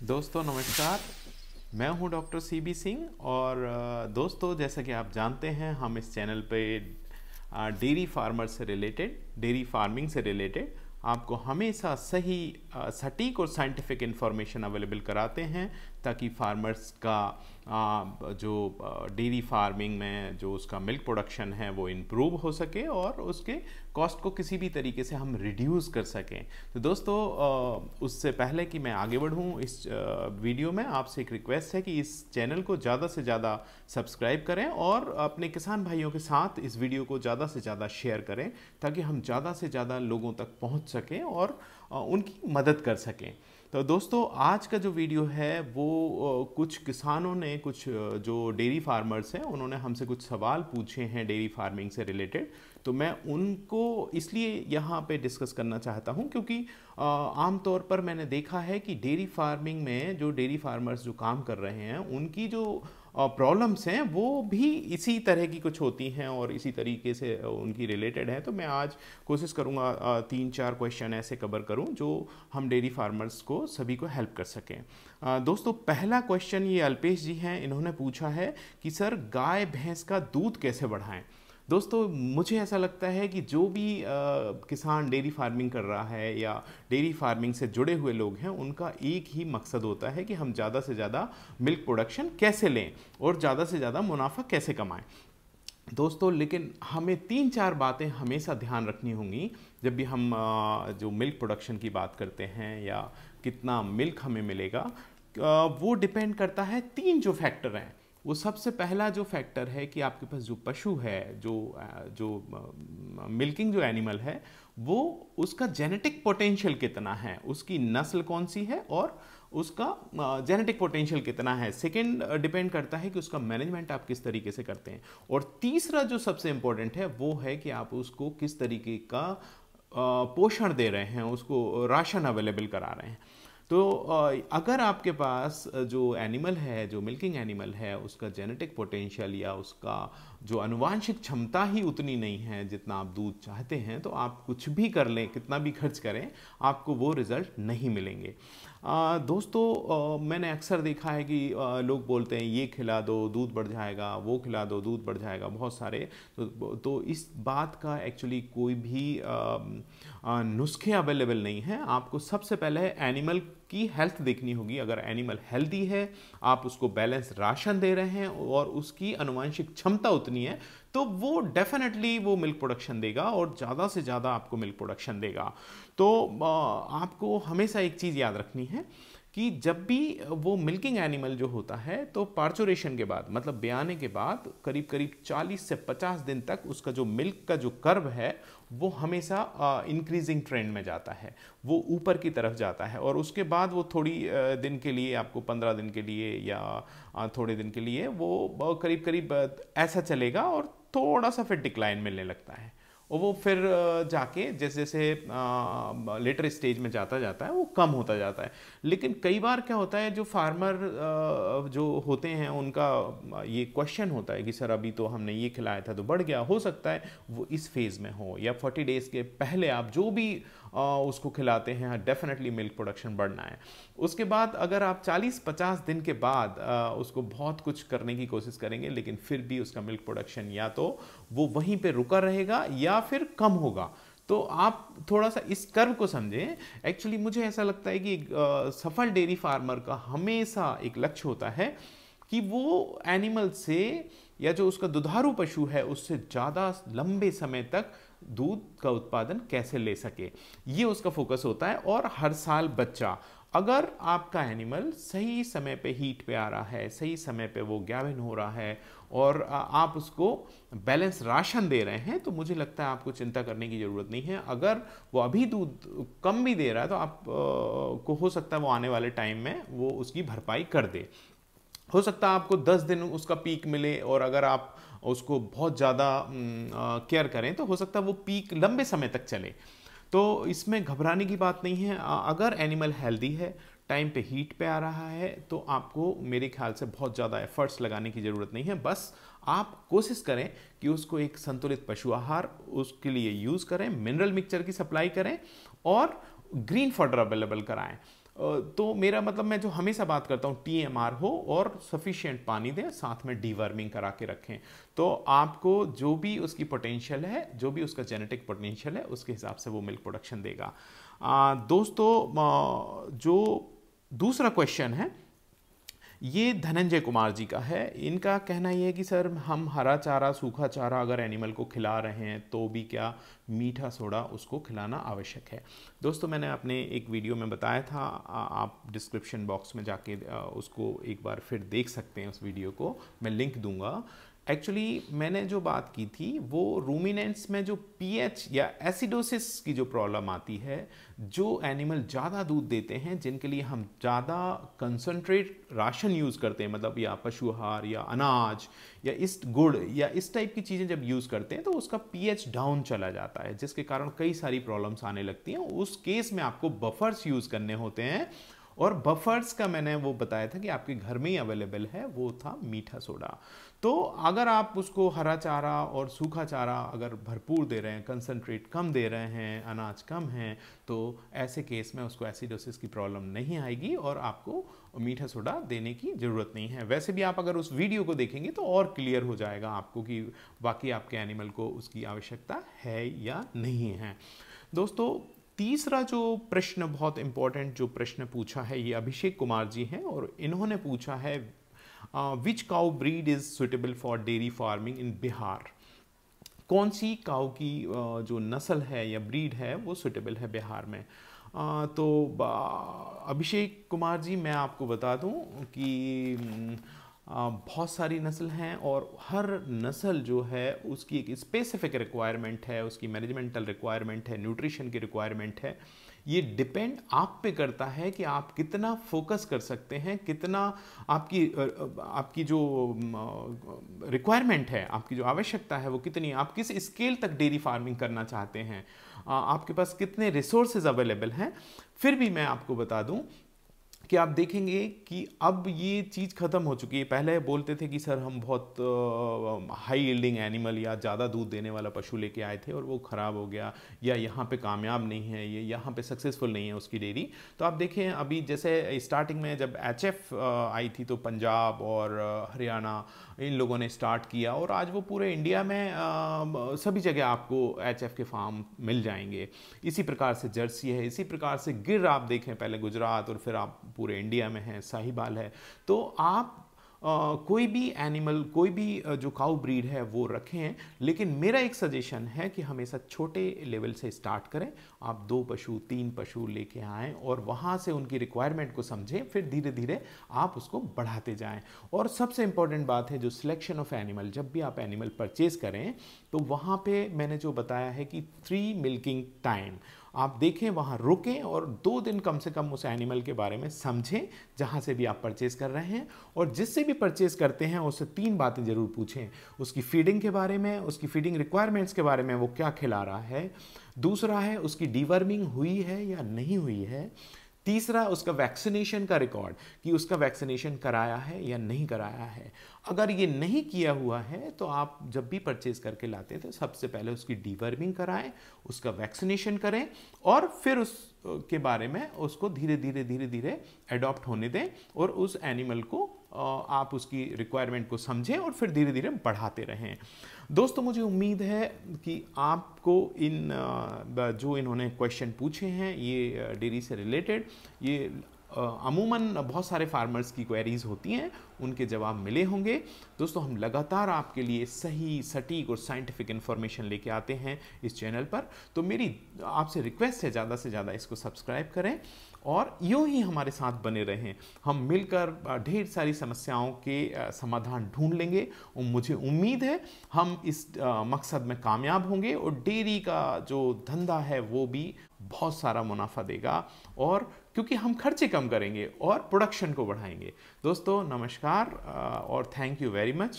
दोस्तों नमस्कार। मैं हूं डॉक्टर सीबी सिंह और दोस्तों जैसा कि आप जानते हैं हम इस चैनल पे डेयरी फार्मर से रिलेटेड, डेयरी फार्मिंग से रिलेटेड आपको हमेशा सही सटीक और साइंटिफिक इन्फॉर्मेशन अवेलेबल कराते हैं ताकि फार्मर्स का जो डेयरी फार्मिंग में जो उसका मिल्क प्रोडक्शन है वो इम्प्रूव हो सके और उसके कॉस्ट को किसी भी तरीके से हम रिड्यूस कर सकें। तो दोस्तों उससे पहले कि मैं आगे बढ़ूं इस वीडियो में, आपसे एक रिक्वेस्ट है कि इस चैनल को ज़्यादा से ज़्यादा सब्सक्राइब करें और अपने किसान भाइयों के साथ इस वीडियो को ज़्यादा से ज़्यादा शेयर करें ताकि हम ज़्यादा से ज़्यादा लोगों तक पहुंच सकें और उनकी मदद कर सकें। तो दोस्तों आज का जो वीडियो है वो कुछ किसानों ने, कुछ जो डेयरी फार्मर्स हैं उन्होंने हमसे कुछ सवाल पूछे हैं डेयरी फार्मिंग से रिलेटेड, तो मैं उनको इसलिए यहाँ पे डिस्कस करना चाहता हूँ क्योंकि आमतौर पर मैंने देखा है कि डेयरी फार्मिंग में जो डेयरी फार्मर्स जो काम कर रहे हैं उनकी जो प्रॉब्लम्स हैं वो भी इसी तरह की कुछ होती हैं और इसी तरीके से उनकी रिलेटेड है। तो मैं आज कोशिश करूँगा 3-4 क्वेश्चन ऐसे कवर करूँ जो हम डेयरी फार्मर्स को सभी को हेल्प कर सकें। दोस्तों पहला क्वेश्चन ये अल्पेश जी हैं, इन्होंने पूछा है कि सर गाय भैंस का दूध कैसे बढ़ाएं। दोस्तों मुझे ऐसा लगता है कि जो भी किसान डेयरी फार्मिंग कर रहा है या डेयरी फार्मिंग से जुड़े हुए लोग हैं उनका एक ही मकसद होता है कि हम ज़्यादा से ज़्यादा मिल्क प्रोडक्शन कैसे लें और ज़्यादा से ज़्यादा मुनाफा कैसे कमाएं। दोस्तों लेकिन हमें 3-4 बातें हमेशा ध्यान रखनी होंगी जब भी हम जो मिल्क प्रोडक्शन की बात करते हैं या कितना मिल्क हमें मिलेगा। वो डिपेंड करता है 3 जो फैक्टर हैं। वो सबसे पहला जो फैक्टर है कि आपके पास जो पशु है, जो मिल्किंग जो एनिमल है वो उसका जेनेटिक पोटेंशियल कितना है, उसकी नस्ल कौन सी है और उसका जेनेटिक पोटेंशियल कितना है। सेकंड डिपेंड करता है कि उसका मैनेजमेंट आप किस तरीके से करते हैं। और तीसरा जो सबसे इंपॉर्टेंट है वो है कि आप उसको किस तरीके का पोषण दे रहे हैं, उसको राशन अवेलेबल करा रहे हैं। तो अगर आपके पास जो एनिमल है, जो मिल्किंग एनिमल है, उसका जेनेटिक पोटेंशियल या उसका जो आनुवांशिक क्षमता ही उतनी नहीं है जितना आप दूध चाहते हैं, तो आप कुछ भी कर लें, कितना भी खर्च करें, आपको वो रिज़ल्ट नहीं मिलेंगे। दोस्तों मैंने अक्सर देखा है कि लोग बोलते हैं ये खिला दो दूध बढ़ जाएगा, वो खिला दो दूध बढ़ जाएगा, बहुत सारे। तो इस बात का एक्चुअली कोई भी नुस्खे अवेलेबल नहीं है। आपको सबसे पहले एनिमल की हेल्थ देखनी होगी। अगर एनिमल हेल्दी है, आप उसको बैलेंस राशन दे रहे हैं और उसकी आनुवांशिक क्षमता उतनी है, तो वो डेफिनेटली वो मिल्क प्रोडक्शन देगा और ज़्यादा से ज़्यादा आपको मिल्क प्रोडक्शन देगा। तो आपको हमेशा एक चीज़ याद रखनी है कि जब भी वो मिल्किंग एनिमल जो होता है तो पार्चुरेशन के बाद, मतलब ब्याने के बाद करीब करीब 40 से 50 दिन तक उसका जो मिल्क का जो कर्व है वो हमेशा इंक्रीजिंग ट्रेंड में जाता है, वो ऊपर की तरफ जाता है। और उसके बाद वो थोड़ी दिन के लिए, आपको 15 दिन के लिए या थोड़े दिन के लिए वो करीब करीब ऐसा चलेगा और थोड़ा सा फिर डिक्लाइन मिलने लगता है और वो फिर जाके जैसे जैसे लेटर स्टेज में जाता जाता है वो कम होता जाता है। लेकिन कई बार क्या होता है, जो फार्मर जो होते हैं उनका ये क्वेश्चन होता है कि सर अभी तो हमने ये खिलाया था तो बढ़ गया। हो सकता है वो इस फेज़ में हो या 40 डेज़ के पहले आप जो भी उसको खिलाते हैं डेफिनेटली मिल्क प्रोडक्शन बढ़ना है। उसके बाद अगर आप 40-50 दिन के बाद उसको बहुत कुछ करने की कोशिश करेंगे लेकिन फिर भी उसका मिल्क प्रोडक्शन या तो वो वहीं पे रुका रहेगा या फिर कम होगा, तो आप थोड़ा सा इस कर्व को समझें। एक्चुअली मुझे ऐसा लगता है कि एक सफल डेयरी फार्मर का हमेशा एक लक्ष्य होता है कि वो एनिमल से या जो उसका दुधारू पशु है उससे ज़्यादा लंबे समय तक दूध का उत्पादन कैसे ले सके, ये उसका फोकस होता है। और हर साल बच्चा, अगर आपका एनिमल सही समय पे हीट पे आ रहा है, सही समय पे वो ग्याविन हो रहा है और आप उसको बैलेंस राशन दे रहे हैं, तो मुझे लगता है आपको चिंता करने की ज़रूरत नहीं है। अगर वो अभी दूध कम भी दे रहा है तो आप को हो सकता है वो आने वाले टाइम में वो उसकी भरपाई कर दे। हो सकता है आपको 10 दिन उसका पीक मिले और अगर आप उसको बहुत ज़्यादा केयर करें तो हो सकता है वो पीक लंबे समय तक चले। तो इसमें घबराने की बात नहीं है। अगर एनिमल हेल्दी है, टाइम पे हीट पे आ रहा है, तो आपको मेरे ख्याल से बहुत ज़्यादा एफर्ट्स लगाने की ज़रूरत नहीं है। बस आप कोशिश करें कि उसको एक संतुलित पशु आहार उसके लिए यूज़ करें, मिनरल मिक्सचर की सप्लाई करें और ग्रीन फॉडर अवेलेबल कराएं। तो मेरा मतलब मैं जो हमेशा बात करता हूँ TMR हो और सफिशिएंट पानी दें, साथ में डीवर्मिंग करा के रखें, तो आपको जो भी उसकी पोटेंशियल है, जो भी उसका जेनेटिक पोटेंशियल है, उसके हिसाब से वो मिल्क प्रोडक्शन देगा। दोस्तों जो दूसरा क्वेश्चन है ये धनंजय कुमार जी का है। इनका कहना ये है कि सर हम हरा चारा, सूखा चारा अगर एनिमल को खिला रहे हैं तो भी क्या मीठा सोडा उसको खिलाना आवश्यक है? दोस्तों मैंने अपने एक वीडियो में बताया था, आप डिस्क्रिप्शन बॉक्स में जाके उसको एक बार फिर देख सकते हैं, उस वीडियो को मैं लिंक दूंगा। एक्चुअली मैंने जो बात की थी वो रूमिनेंट्स में जो पीएच या एसिडोसिस की जो प्रॉब्लम आती है, जो एनिमल ज़्यादा दूध देते हैं, जिनके लिए हम ज़्यादा कंसंट्रेट राशन यूज़ करते हैं, मतलब या पशु आहार या अनाज या इस गुड़ या इस टाइप की चीज़ें जब यूज़ करते हैं तो उसका पीएच डाउन चला जाता है, जिसके कारण कई सारी प्रॉब्लम्स आने लगती हैं। उस केस में आपको बफर्स यूज़ करने होते हैं, और बफर्स का मैंने वो बताया था कि आपके घर में ही अवेलेबल है, वो था मीठा सोडा। तो अगर आप उसको हरा चारा और सूखा चारा अगर भरपूर दे रहे हैं, कंसंट्रेट कम दे रहे हैं, अनाज कम है, तो ऐसे केस में उसको एसिडोसिस की प्रॉब्लम नहीं आएगी और आपको मीठा सोडा देने की ज़रूरत नहीं है। वैसे भी आप अगर उस वीडियो को देखेंगे तो और क्लियर हो जाएगा आपको कि वाकई आपके एनिमल को उसकी आवश्यकता है या नहीं है। दोस्तों तीसरा जो प्रश्न, बहुत इंपॉर्टेंट जो प्रश्न पूछा है, ये अभिषेक कुमार जी हैं और इन्होंने पूछा है which cow breed is suitable for dairy farming in Bihar? कौन सी काउ की जो नस्ल है या ब्रीड है वो सुटेबल है बिहार में? तो अभिषेक कुमार जी मैं आपको बता दूं कि बहुत सारी नस्ल हैं और हर नस्ल जो है उसकी एक स्पेसिफिक रिक्वायरमेंट है, उसकी मैनेजमेंटल रिक्वायरमेंट है, न्यूट्रिशन की रिक्वायरमेंट है। ये डिपेंड आप पे करता है कि आप कितना फोकस कर सकते हैं, कितना आपकी जो रिक्वायरमेंट है, आपकी जो आवश्यकता है वो कितनी, आप किस स्केल तक डेयरी फार्मिंग करना चाहते हैं, आपके पास कितने रिसोर्सेज अवेलेबल हैं। फिर भी मैं आपको बता दूं कि आप देखेंगे कि अब ये चीज़ ख़त्म हो चुकी है। पहले बोलते थे कि सर हम बहुत हाई यील्डिंग एनिमल या ज़्यादा दूध देने वाला पशु लेके आए थे और वो ख़राब हो गया, या यहाँ पे कामयाब नहीं है, ये यहाँ पे सक्सेसफुल नहीं है उसकी डेयरी। तो आप देखें अभी जैसे स्टार्टिंग में जब HF आई थी तो पंजाब और हरियाणा इन लोगों ने स्टार्ट किया, और आज वो पूरे इंडिया में सभी जगह आपको HF के फार्म मिल जाएंगे। इसी प्रकार से जर्सी है, इसी प्रकार से गिर आप देखें पहले गुजरात और फिर आप पूरे इंडिया में है, साहिवाल है। तो आप कोई भी एनिमल, कोई भी जो काउ ब्रीड है वो रखें, लेकिन मेरा एक सजेशन है कि हमेशा छोटे लेवल से स्टार्ट करें। आप 2 पशु 3 पशु लेके आएँ और वहाँ से उनकी रिक्वायरमेंट को समझें, फिर धीरे धीरे आप उसको बढ़ाते जाएं। और सबसे इंपॉर्टेंट बात है जो सिलेक्शन ऑफ एनिमल, जब भी आप एनिमल परचेज करें तो वहाँ पे मैंने जो बताया है कि 3 मिल्किंग टाइम आप देखें, वहाँ रुकें और 2 दिन कम से कम उस एनिमल के बारे में समझें जहाँ से भी आप परचेज कर रहे हैं। और जिससे भी परचेज करते हैं उससे 3 बातें ज़रूर पूछें, उसकी फीडिंग के बारे में, उसकी फीडिंग रिक्वायरमेंट्स के बारे में, वो क्या खिला रहा है। दूसरा है उसकी डीवर्मिंग हुई है या नहीं हुई है। तीसरा उसका वैक्सीनेशन का रिकॉर्ड, कि उसका वैक्सीनेशन कराया है या नहीं कराया है। अगर ये नहीं किया हुआ है तो आप जब भी परचेज करके लाते थे सबसे पहले उसकी डीवर्मिंग कराएं, उसका वैक्सीनेशन करें और फिर उसके बारे में उसको धीरे धीरे अडॉप्ट होने दें और उस एनिमल को आप उसकी रिक्वायरमेंट को समझें और फिर धीरे धीरे बढ़ाते रहें। दोस्तों मुझे उम्मीद है कि आपको इन जो इन्होंने क्वेश्चन पूछे हैं ये डेयरी से रिलेटेड, ये अमूमन बहुत सारे फार्मर्स की क्वेरीज होती हैं, उनके जवाब मिले होंगे। दोस्तों हम लगातार आपके लिए सही, सटीक और साइंटिफिक इन्फॉर्मेशन लेके आते हैं इस चैनल पर। तो मेरी आपसे रिक्वेस्ट है ज़्यादा से ज़्यादा इसको सब्सक्राइब करें और यूं ही हमारे साथ बने रहें। हम मिलकर ढेर सारी समस्याओं के समाधान ढूंढ लेंगे और मुझे उम्मीद है हम इस मकसद में कामयाब होंगे और डेयरी का जो धंधा है वो भी बहुत सारा मुनाफा देगा, और क्योंकि हम खर्चे कम करेंगे और प्रोडक्शन को बढ़ाएंगे। दोस्तों नमस्कार और थैंक यू वेरी मच।